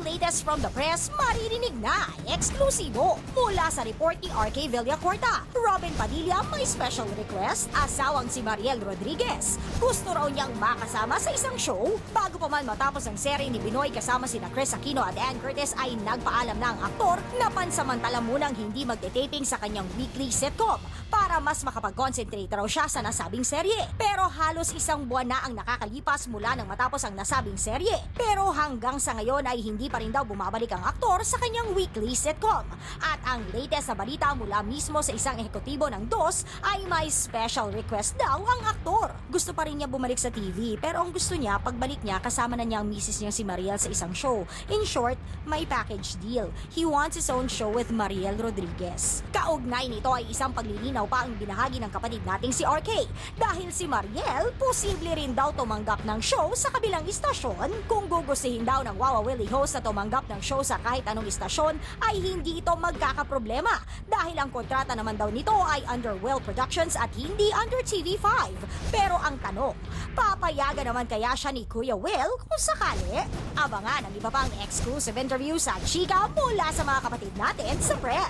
latest from the press, maririnig na. Eksklusibo mula sa report ni RK Villacorta. Robin Padilla may special request, asawang si Mariel Rodriguez. Gusto raw niyang makasama sa isang show. Bago pa man matapos ang serye ni Binoy kasama sina Chris Aquino at Ann Curtis ay nagpaalam na ang aktor na pansamantala munang hindi magte-taping sa kanyang weekly sitcom para mas makapag-concentrate raw siya sa nasabing serye. Pero halos isang buwan na ang nakakalipas mula nang matapos ang nasabing serye. Pero hanggang sa ngayon ay hindi pa rin daw bumabalik ang aktor sa kanyang weekly sitcom. At ang latest na balita mula mismo sa isang ehekutibo ng DOS ay may special request daw ang aktor. Gusto pa rin niya bumalik sa TV pero ang gusto niya pagbalik niya kasama na niya ang misis niya si Mariel sa isang show. In short, may package deal. He wants his own show with Mariel Rodriguez. Kaugnay nito ay isang paglilinaw pa ang binahagi ng kapatid nating si RK. Dahil si Mariel, posible rin daw tumanggap ng show sa kabilang istasyon. Kung gugustuhin daw ng Wawa Willie host na tumanggap ng show sa kahit anong istasyon, ay hindi ito magkakaproblema. Dahil ang kontrata naman daw nito ay under Will Productions at hindi under TV5. Pero ang tanong, papayagan naman kaya siya ni Kuya Will kung sakali? Abangan ang iba pang exclusive interview sa Chika mula sa mga kapatid natin sa press.